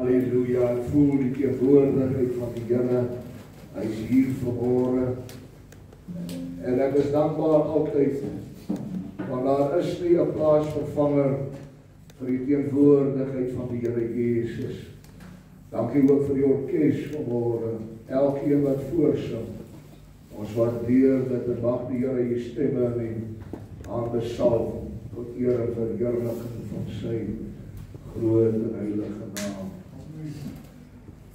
Halleluja, ek voel die teenwoordigheid van die Here. Hy is hier vanmôre. En ek is dankbaar altyd, want daar is nie 'n plaasvervanger vir die teenwoordigheid van die Here Jesus. Dankie ook vir die orkes vanmôre, elkeen wat voorsing. Ons waardeer dat en mag die Here die stemme in die hande salf tot eer en verheerliking van sy groot en heilige naam.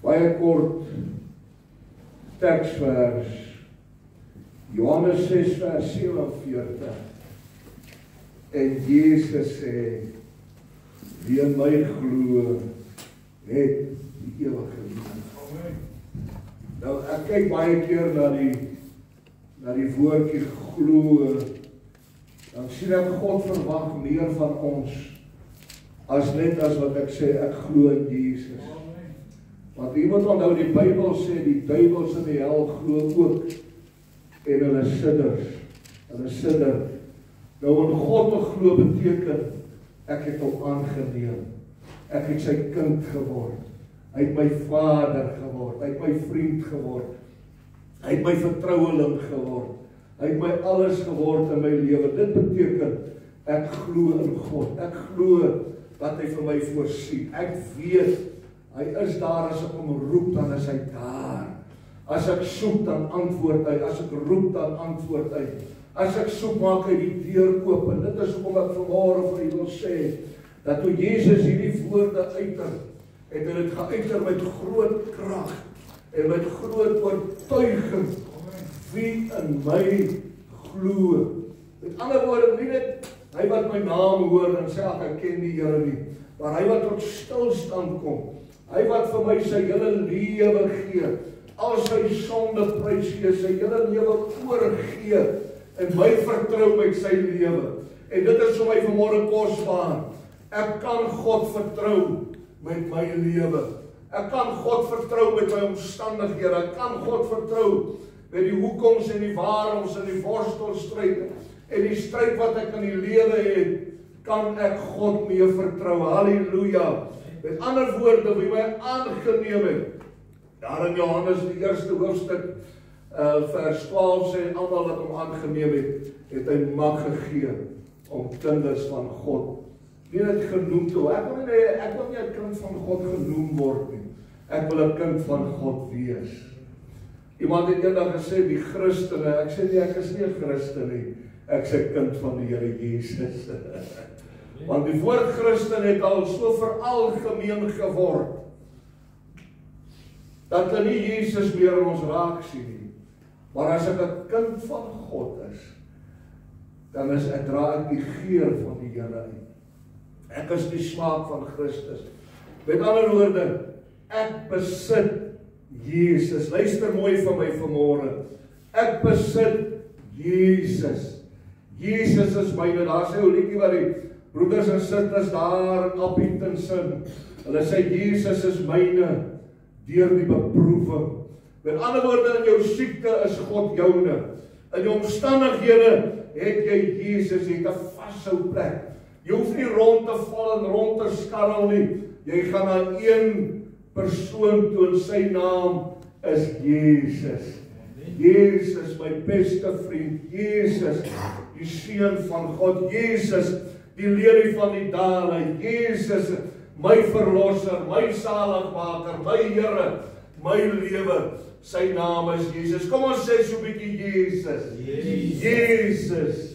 Baie kort teksvers, Johannes 6 vers 47. En Jesus sê, wie in my glo, het die ewige lewe. Nou ek kyk baie keer na die woordjie glo, dan sien ek God verwag meer van ons as net as wat ek sê ek glo in Jesus. Want jy moet onthou die Bybel sê die duiwels in die hel glo ook en hulle sidder. Nou in God te glo beteken ek het hom aangeneem. Ek het sy kind geword. Hy het my vader geword. Hy het my vriend geword. Hy het my vertroueling geword. Hy het my alles geword in my lewe. Dit beteken ek glo in God. Ek glo dat hy vir my voorsien. Ek weet hy is daar. As ek hom roep, dan is hy daar. As ek soek, dan antwoord hy. As ek roep, dan antwoord hy. As ek soek, maak hy die deur oop. En dit is hoekom ek vanmôre vir u wil sê, dat toe Jesus hierdie woorde uiter, het hy dit geuiter met groot krag en met groot oortuiging. Wie in my glo. Met ander woorde, nie net hy wat my naam hoor en sê ek ken die Here nie, maar hy wat tot stilstand kom. Hy wat vir my sy hele lewe gee, al sy sonde prys gee, sy hele lewe oorgee, en my vertrou met sy lewe. En dit is vir my vanmôre kosbaar. Ek kan God vertrou met my lewe. Ek kan God vertrou met my omstandighede. Ek kan God vertrou met die hoekoms en die waaroms en die worstelstryd en die stryd wat ek in die lewe het, kan ek God mee vertrou. Halleluja. Met ander woorde, wie my aangeneem het. Daar in Johannes die eerste hoofstuk vers 12 sê, almal wat hom aangeneem het hy mag gegee om kinders van God. Nie net genoem te word. Ek wil nie 'n kind van God genoem word nie. Ek wil 'n kind van God wees. Iemand het eendag gesê, die Christene, ek sê nie, ek is nie 'n Christen nie. Ek is 'n kind van die Here Jesus. Want die woord Christen het al so veralgemeen geword, dat hulle nie Jesus meer in ons raak sien nie. Maar as ek 'n kind van God is, dan is ek dra ek die geur van die Here uit. Ek is die smaak van Christus. Met ander woorde, ek besit Jesus. Luister mooi van my vanmôre. Ek besit Jesus. Jesus is myne. Daar sê 'n liedjie wat die broeders en susters daar in Appington sing. Hulle sê Jesus is myne deur die beproewing. Met ander woorde, in jou siekte is God joune. In jou omstandighede het jy Jesus, jy het 'n vashou plek. Jy hoef nie rond te val en rond te skarrel nie. Jy gaan na een persoon toe en sy naam is Jesus. Jesus, my beste vriend. Jesus, die seun van God. Jesus, die lelie van die dale. Jesus, my verlosser, my zaligmaker, my Here, my lewe. Sy naam is Jesus. Kom ons sê so 'n bietjie Jesus. Jesus.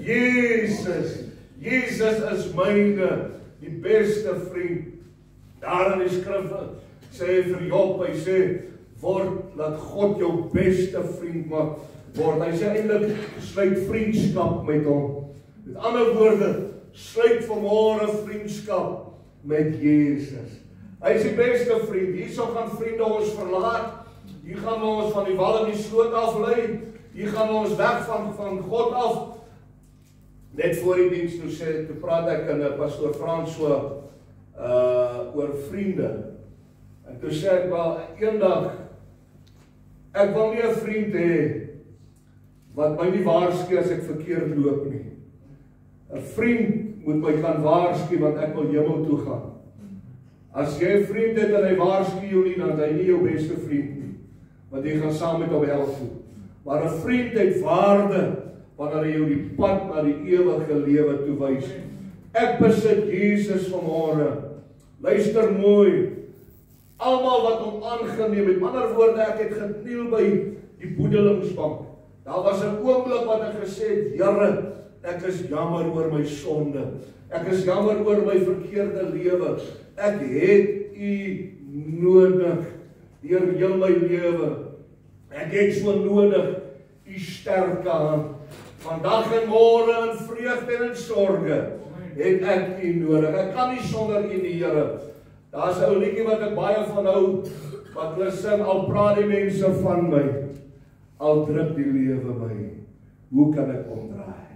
Jesus. Jesus is myne, die beste vriend. Daar in die skrif sê hy vir Job, hy sê, laat God jou beste vriend word. Hy sê eintlik, sluit vriendskap met hom. Met ander woorde, sluit vanmôre vriendskap met Jesus. Hy is die beste vriend. Hierso gaan vriende ons verlaat. Hier gaan ons van die wal en die sloot af lei. Hier gaan ons weg van God af. Net voor die diens toe praat ek in pastoor François oor vriende. En toe sê ek wel, eendag, ek wil nie 'n vriend hê wat my nie waarsku as ek verkeerd loop nie. 'n Vriend moet my kan waarsku want ek wil hemel toe gaan. As jy 'n vriend het en hy waarsku jou nie, dan is hy nie jou beste vriend nie. Want jy gaan saam met hom help toe. Maar 'n vriend het waarde wanneer hy jou die pad na die ewige lewe toe wys. Ek besit Jesus vanmôre. Luister mooi. Almal wat hom aangeneem het. Met ander woorde, ek het gekniel by die boedelingsbank. Daar was 'n oomblik wat ek gesê het, Here, ek is jammer oor my sonde. Ek is jammer oor my verkeerde lewe. Ek het U nodig deur heel my lewe. Ek het so nodig U sterke hand. Vandag en môre in vreugde en in sorge het ek U nodig. Ek kan nie sonder U nie, Here. Daar's 'n ou liedjie wat ek baie van hou, wat hulle sing, al praat die mense van my, al druk die lewe my, hoe kan ek omdraai?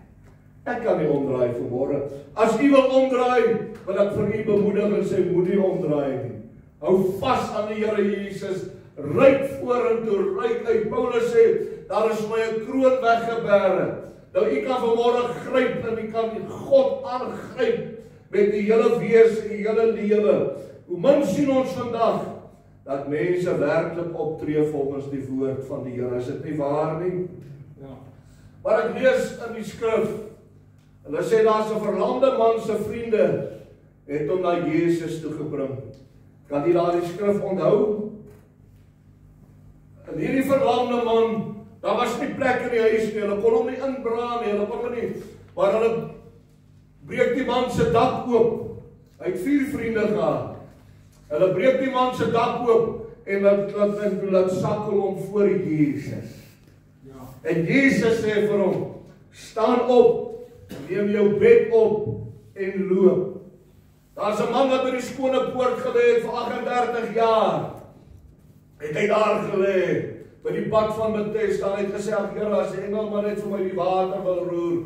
Ek kan nie omdraai vanmôre. As U wil omdraai, wil ek vir U bemoedig en sê, moenie omdraai nie. Hou vas aan die Here Jesus, ryk vorentoe, ryk uit. Paulus sê, daar is my 'n kroon weggebere. Nou U kan vanmôre gryp en U kan God aangryp met die hele wese, die hele lewe. Hoe min sien ons vandag dat mense werklik optree volgens die woord van die Here. Is dit nie waar nie? Ja. Maar ek lees in die skrif, hulle sê daar's 'n verlamde man se vriende het hom na Jesus toe gebring. Kan jy daardie skrif onthou? En hierdie verlamde man, daar was nie plek in die huis nie, hulle kon hom nie inbra nie, hulle kon hom nie, maar hulle breek die man se dak oop. Hy het 4 vriende gehad. Hulle breek die man se dak oop en laat sakkel hom voor Jesus. Ja. En Jesus sê vir hom, staan op, neem jou bed op en loop. Daar's 'n man wat by die skone poort gelê het vir 38 jaar. Het hy daar gelê by die pad van Bethesda. Hy het gesê, Here, as die engel maar net vir my die water wil roer.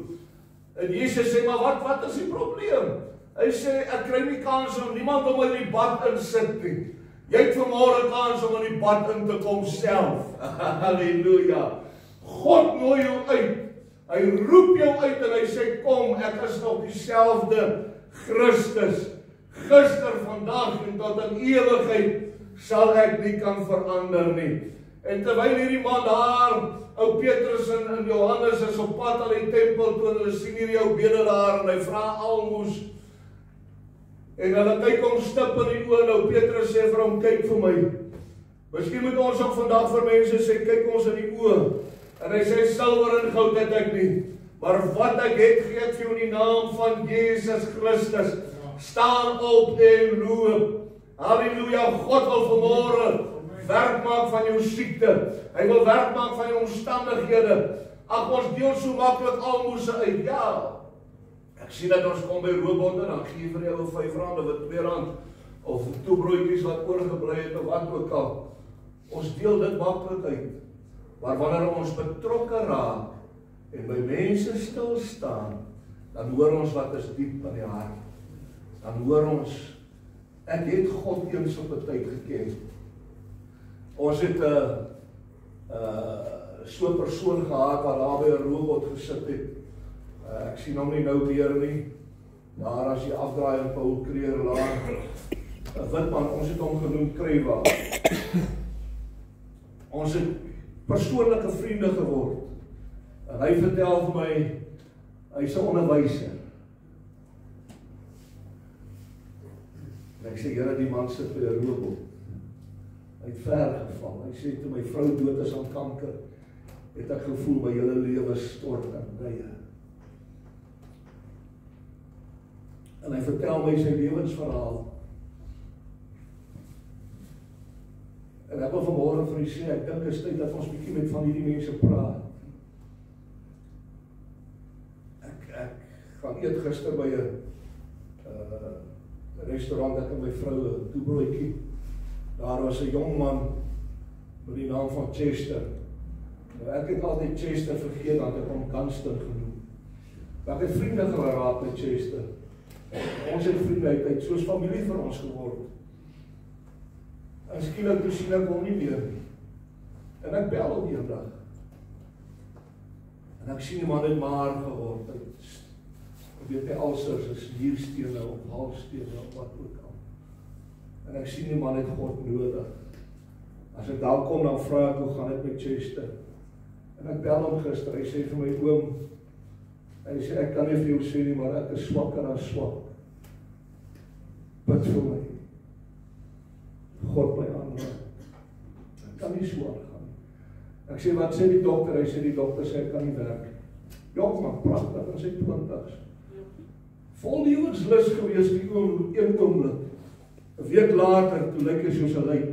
En Jesus sê, maar wat is die probleem? Hy sê, ek kry nie kans om niemand om in die bad insit nie. Jy het vanmôre kans om in die bad in te kom self. Halleluja. God nooi jou uit. Hy roep jou uit en hy sê, kom, ek is nog dieselfde Christus. Gister, vandag en tot in ewigheid sal ek nie kan verander nie. En terwyl hierdie man daar, ou Petrus en Johannes is op pad aan die tempel toe, hulle sien hierdie ou bedelaar en hy vra almoes. En hulle kyk hom stip in die oë en ou Petrus sê vir hom, kyk vir my. Miskien moet ons ook vandag vir mense sê, kyk ons in die oë. En hy sê, silwer en goud het ek nie, maar wat ek het, gee ek vir jou in die naam van Jesus Christus. Staan op en loop. Halleluja, God wil vanmôre werk maak van jou siekte. Hy wil werk maak van jou omstandighede. Ag, ons deel so maklik almoes uit. Ja. Ek sien dat ons kom by Robot en dan gee vir jou R5 of R2 of toebroodjies wat oorgebly het of wat ook al. Ons deel dit maklik uit. Maar wanneer ons betrokke raak en by mense stil staan, dan hoor ons wat is diep in die hart. Dan hoor ons, ek het God eens op 'n tyd geken. Ons het so 'n persoon gehad wat daar by 'n robot gesit het. Ek sien hom nie nou meer nie. Daar as jy afdraai in Paul Creer Laan. 'n Wit man, ons het hom genoem Kreva. Ons het persoonlike vriende geword. En hy vertel vir my, hy's 'n onderwyser. En ek sê, Here, die man sit by 'n robot. Hy het ver geval. Hy sê, toe my vrou dood is aan kanker, het ek gevoel my hele lewe stort in breye. En hy vertel my sy lewensverhaal. En ek wil vanmôre vir u sê, ek dink is tyd dat ons bietjie met van hierdie mense praat. Ek gaan eet gister by 'n restaurant, ek en my vrou 'n toebroodjie. Daar was 'n jong man met die naam van Chester. Nou, ek het altyd Chester vergeet, dat ek hom Gunston genoem. Maar ek het vriende geraak met Chester. Ons het vriende, hy het soos familie vir ons geword. En skielik toe sien ek hom nie meer nie. En ek bel hom eendag. En ek sien die man het maar geword. Ek weet hy ulcers is nierstene of halsstene of wat ook al. En ek sien die man het God nodig. As ek daar kom, dan vra ek, hoe gaan dit met Chester? En ek bel hom gister, hy sê vir my, oom, hy sê, ek kan nie vir jou sê nie, maar ek is swakker as swak. Bid vir my. God my aanraak. Ek kan nie so aangaan. Ek sê, wat sê die dokter? Hy sê, die dokter sê, ek kan nie werk. Jok, maar prachtig, in sy 20's. Vol lewenslus gewees die oom, een oomblik. 'n week later, toe lyk hy soos 'n lijk.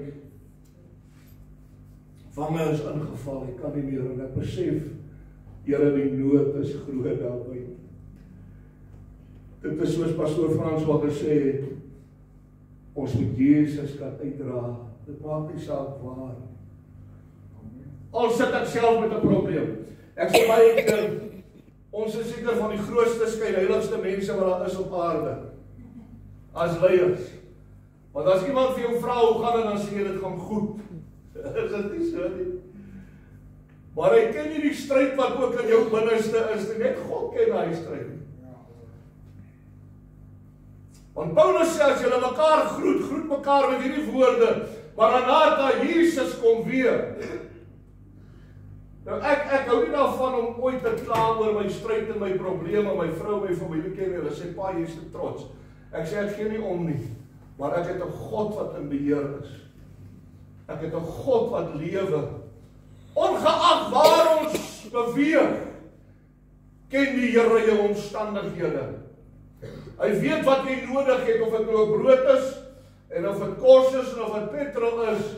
Vange is ingeval, ek kan nie meer, en ek besef, Here, die nood is groot daarby. Dit is soos pastoor Frans wat gesê het, ons moet Jesus kan uitdra, dit maak nie saak waar. Al sit ek self met 'n probleem. Ek sê baie keer, ons is seker van die grootste skynheiligste mense wat daar is op aarde, as leiers. Want as iemand vir jou vra, hoe gaan dit, dan sê jy, dit gaan goed. Is dit nie so nie? Maar hy ken nie die stryd wat ook in jou binneste is, net God ken hy stryd. Want Paulus sê, as julle mekaar groet mekaar met hierdie woorde, Maranatha, Jesus kom weer. Nou ek hou nie daarvan om ooit te kla oor my stryd en my probleme, my vrou, my familie ken nie, hulle sê, pa, jy is te trots. Ek sê, ek gee nie om nie, maar ek het 'n God wat in beheer is. Ek het 'n God wat lewe. Ongeag waar ons beweeg, ken die Here jou omstandighede. Hy weet wat jy nodig het, of dit nou 'n brood is, en of dit kos is, en of dit petrol is.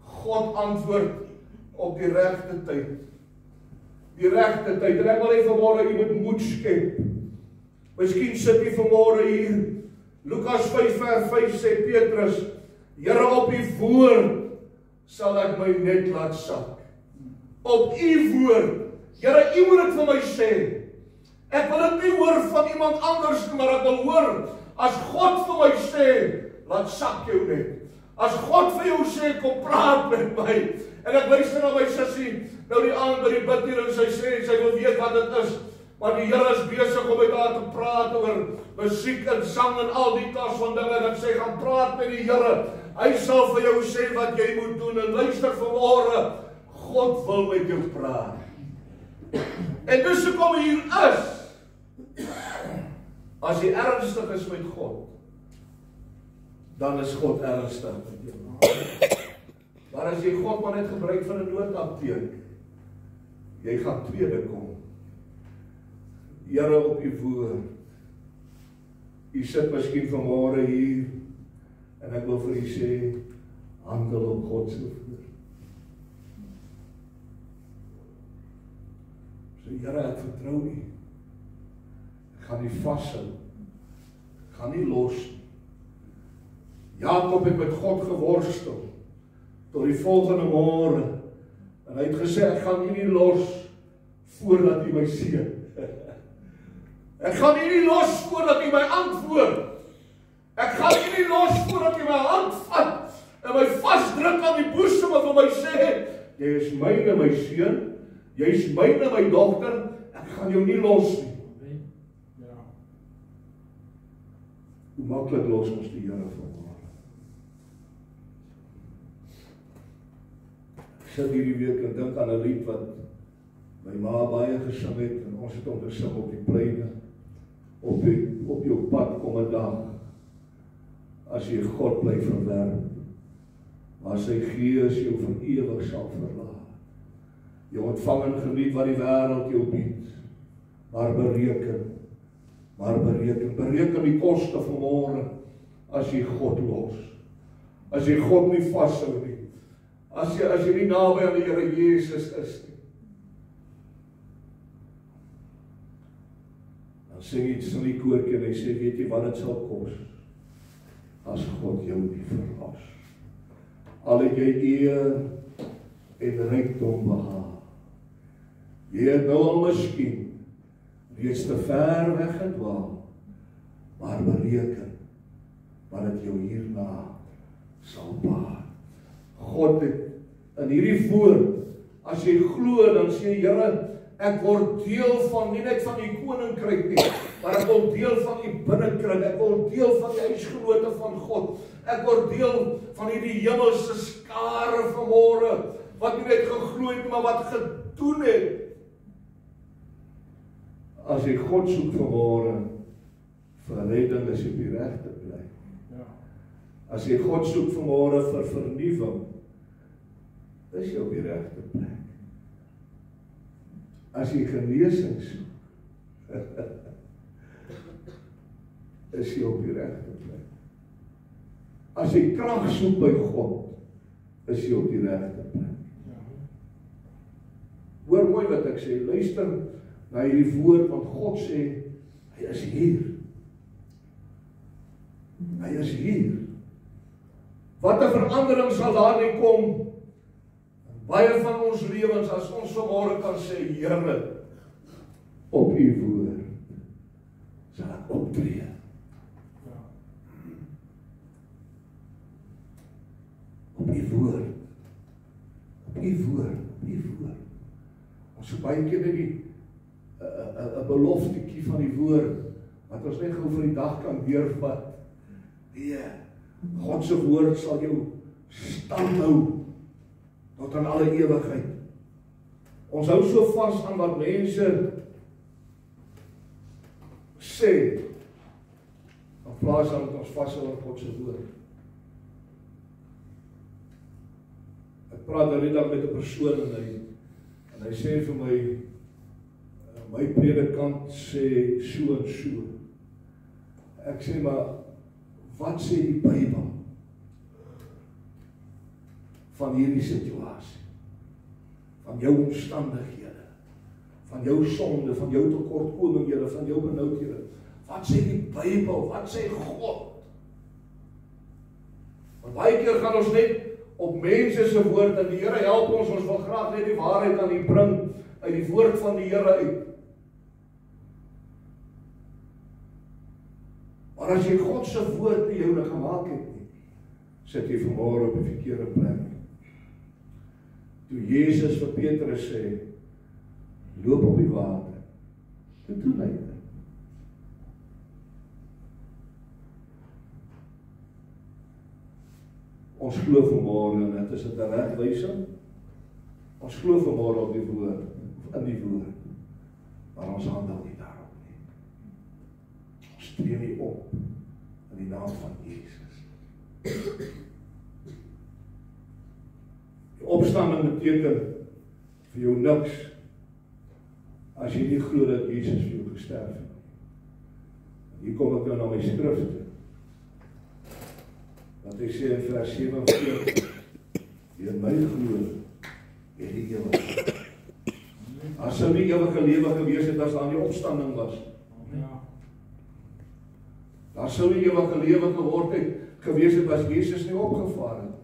God antwoord op die regte tyd. Die regte tyd. En ek wil hê vanmôre jy moet moed skep. Miskien sit jy vanmôre hier. Lukas 5:5 sê Petrus, Here, op u woord sal ek my net laat sak. Op u woord. Here, u moet dit vir my sê. Ek wil dit nie hoor van iemand anders nie, maar ek wil hoor, as God vir my sê, laat sak jou net. As God vir jou sê, kom praat met my. En ek luister na my sussie, nou die aand by die bid hier, en sy sê, sy wil weet wat dit is. Maar die Here is besig om met haar te praat oor musiek en sang en al die klas van dinge, en ek sê, gaan praat met die Here. Hy sal vir jou sê wat jy moet doen, en luister vanmôre, God wil met jou praat. En dus hoekom hier is, as jy ernstig is met God, dan is God ernstig met jou. Maar as jy God maar net gebruik vir 'n noodapteek, jy gaan tweede kom. Here, op u woord. U sit miskien vanmôre hier, en ek wil vir u sê, handel op God se woord. So Here, ek vertrou u. Ek gaan nie vashou. Ek gaan nie los nie. Jakob het met God geworstel, tot die volgende môre, en hy het gesê, ek gaan u nie los, voordat u my seën. Ek gaan u nie los, voordat u my antwoord. Ek gaan u nie los, voordat u my hand vat, en my vasdruk aan die boesem, en vir my sê, jy is myne, my seun, jy is myne, my dogter, ek gaan jou nie los nie. Hoe maklik los ons die Here vanmôre. Ek sit hierdie week en dink aan 'n lied wat my ma baie gesing het, en ons het hom gesing op die pleine. Op jou pad kom 'n dag, as jy God bly verwerp, maar sy gees jou van ewig sal verlaat. Jy ontvang en geniet wat die wêreld jou bied, maar bereken die koste vanmôre, as jy God los, as jy God nie vashou nie, as jy nie naby aan die Here Jesus is nie. Dan sing die koortjie, en hy sê, weet jy wat dit sal kos, as God jou nie verlos. Al het jy eer en rykdom behaag, jy het nou al miskien reeds te ver weggedwaal, maar bereken wat dit jou hierna sal baat. God het in hierdie woord, as jy glo, dan sê Here, ek word deel van, nie net van die koninkryk nie, maar ek wil deel van die binnekring, ek wil deel van die huisgenote van God, Ek word deel van hierdie hemelse skare vanmôre, wat nie net geglo het, maar wat gedoen het. As jy God soek vanmôre vir redding, is jy op die regte plek. As jy God soek vanmôre vir vernuwing, is jy op die regte plek. As jy genesing soek, is jy op die regte plek. As jy krag soek by God, is jy op die regte plek. Hoor mooi wat ek sê, luister na hierdie woord, want God sê, hy is hier. Hy is hier. Wat 'n verandering sal daar nie kom, baie van ons lewens, as ons vanmôre kan sê, Here, op u woord sal ek optree. Op u woord. Op u woord. Op u woord. Ons so baie keer net 'n beloftetjie van die woord, wat ons net gou vir die dag kan deurvat. Nee, God se woord sal jou stand hou tot aan alle ewigheid. Ons hou so vas aan wat mense sê, in plaas van dat ons vashou aan God se woord. Ek praat nou net met 'n persoon en hy sê vir my predikant sê so en so. Ek sê maar, wat sê die Bybel van hierdie situasie? Van jou omstandighede, van jou sonde, van jou tekortkominghede, van jou benoudhede. Wat sê die Bybel? Wat sê God? Want baie keer gaan ons net op mense se woord, en die Here help ons wil graag net die waarheid aan U bring uit die woord van die Here uit. Maar as jy God se woord nie joune gemaak het nie, sit jy vanmôre op die verkeerde plek. Toe Jesus vir Petrus sê, loop op die water, toe doen hy dit. Ons glo vanmôre, en dit is 'n regwysing, ons glo vanmôre op die woord, in die woord, maar ons handel nie daarop nie. Ons tree nie op in die naam van Jesus. Die opstanding beteken vir jou niks as jy nie glo dat Jesus vir jou gesterf het. Hier kom ek nou na my skrifte. Want hy sê in vers 47, deur my glo het die ewige. As sou nie ewige lewe gewees het as daar nie opstanding was. Daar sou nie ewige lewe geword het gewees het as Jesus nie opgevaar het.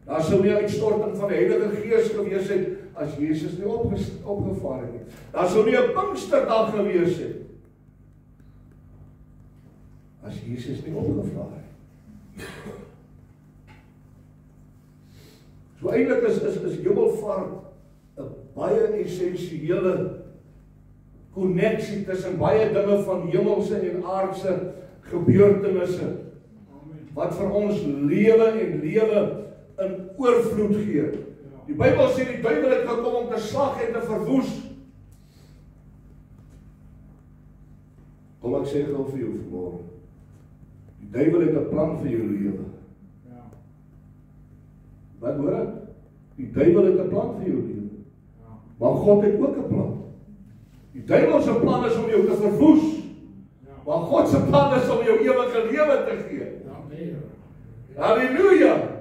Daar sou nie uitstorting van die Heilige Gees gewees het as Jesus nie opgevaar het nie. Daar sou nie 'n Pinksterdag gewees het as Jesus nie opgevaar het. So eintlik is hemelvaart 'n baie essensiële koneksie tussen baie dinge van hemelse en aardse gebeurtenisse wat vir ons lewe en lewe in oorvloed gee. Die Bybel sê die duiwel het gekom om te slag en te verwoes. Kom ek sê gou vir jou vanmôre. Die duiwel het 'n plan vir jou lewe. Wat hoor ek? Die duiwel het 'n plan vir jou lewe. Maar God het ook 'n plan. Die duiwel se plan is om jou te verwoes. Maar God se plan is om jou ewige lewe te gee. Halleluja.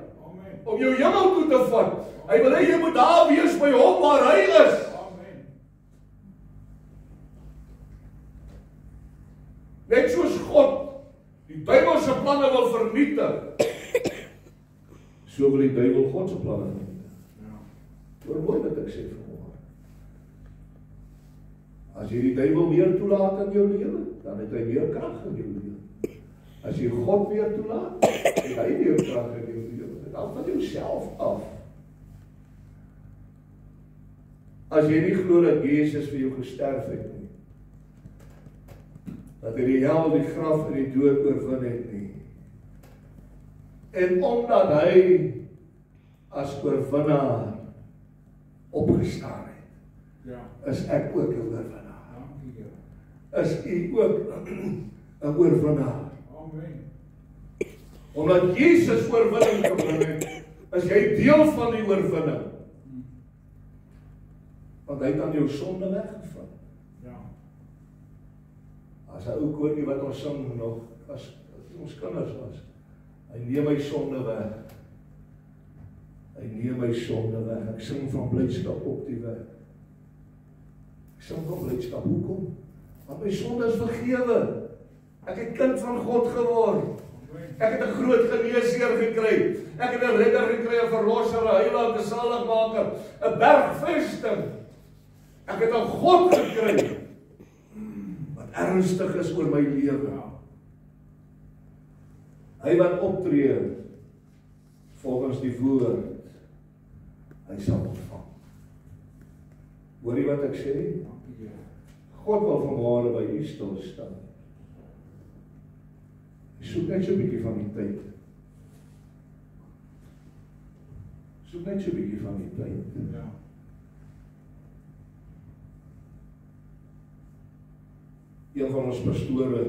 Om jou hemel toe te vat. Hy wil hê jy moet daar wees by hom waar hy is. Net soos God die duiwel se planne wil vernietig, so wil die duiwel God se planne vernietig. Hoor mooi wat ek sê vanmôre. As jy die duiwel meer toelaat in jou lewe, dan het hy meer krag in jou lewe. As jy God weer toelaat, het hy meer krag in jou lewe. Dit hang van jouself af. As jy nie glo dat Jesus vir jou gesterf het nie, dat hy die hel, die graf en die dood oorwin het nie, En omdat hy as oorwinnaar opgestaan het, is ek ook 'n oorwinnaar. Is u ook 'n oorwinnaar. Omdat Jesus oorwinning gebring het, is jy deel van die oorwinning. Want hy het aan jou sonde weggevat. As hy ou koortjie wat ons sing nog, as ons kinders was, hy neem my sonde weg. Hy neem my sonde weg. Ek sing van blydskap op die weg. Ek sing van blydskap. Hoekom? Want my sonde is vergewe. Ek het kind van God geword. Ek het 'n groot geneesheer gekry. Ek het 'n redder gekry, 'n verlosser, 'n heiland, 'n saligmaker, 'n bergvesting. Ek het 'n God gekry wat ernstig is oor my lewe. Hy wat optree volgens die woord, hy sal ontvang. Hoor jy wat ek sê? God wil vanmôre by u stil staan. Soek net so 'n bietjie van die tyd. Soek net so 'n bietjie van die tyd. Een van ons pastore,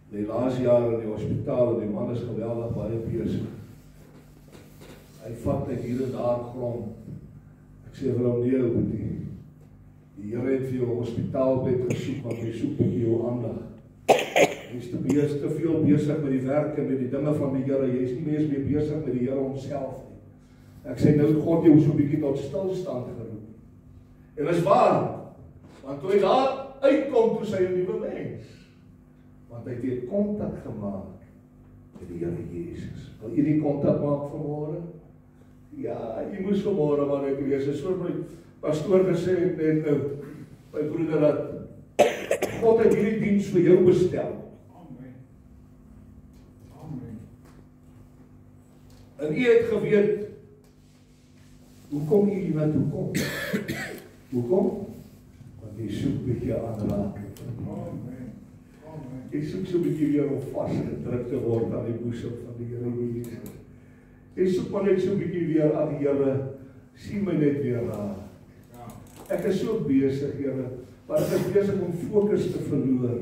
die laaste jaar in die hospitaal, en die man is geweldig baie besig. Hy vat net hier en daar grond. Ek sê vir hom, nee, Boetie, die Here het vir jou 'n hospitaalbed gesoek, want hy soek met jou aandag. Jy is te veel besig met die werk en met die dinge van die Here. Jy is nie meer besig met die Here homself nie. Ek sê nou God jou so 'n bietjie tot stilstand geroep. En dis waar. Want toe hy daar uitkom, toe sy 'n nuwe mens. Want hy het weer kontak gemaak met die Here Jesus. Wil jy die kontak maak vanmôre? Ja, jy moes vanmôre maar net wees. Dis so my pastoor gesê net nou, my broeder, dat God het hierdie diens vir jou bestel. En u het geweet, hoekom u hiernatoe kom? Hoekom? Want jy soek 'n bietjie aanraking. Jy soek so 'n bietjie weer om vasgedruk te word aan die boesem van die Here Jesus. Jy soek maar net so 'n bietjie weer aan die Here, sien my net weer raak. Ek is so besig, Here, maar ek is besig om fokus te verloor.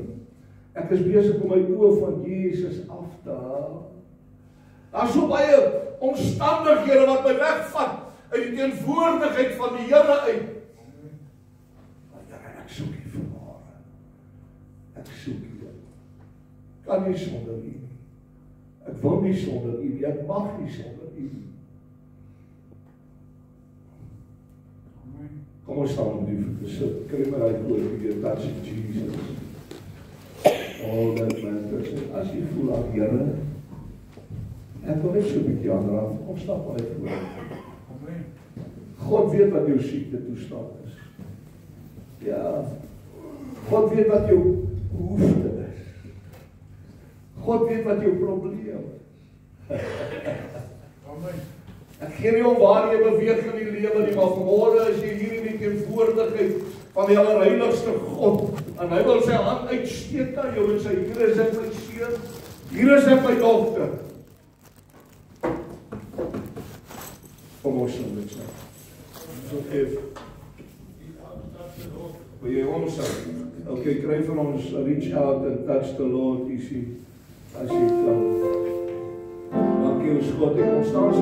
Ek is besig om my oë van Jesus af te haal. Daar's so baie omstandighede wat my wegvat uit die teenwoordigheid van die Here uit. Maar Here, ek soek U vanmôre. Ek soek U. Kan nie sonder U nie. Ek wil nie sonder U nie. Ek mag nie sonder U nie. Kom ons staan om die voete sit. Kry maar uit oor die touch of Jesus. All that matters. As jy voel aan Here, ek wil net so 'n bietjie aanraak. Kom stap maar uit voor. God weet wat jou siekte toestand is. Ja. God weet wat jou behoefte is. God weet wat jou probleem is. Amen. Ek gee nie om waar jy beweeg in die lewe nie, maar vanmôre is jy hier in die teenwoordigheid van die Allerheiligste God. En hy wil sy hand uitsteek na jou en sê, hier is ek my seun, hier is ek my dogter. Kom ons sing dit nou. So geef. Wil jy ons sing? Okay, kry van ons reach out and touch the Lord, as jy kan. Dankie ons God, ek ons staan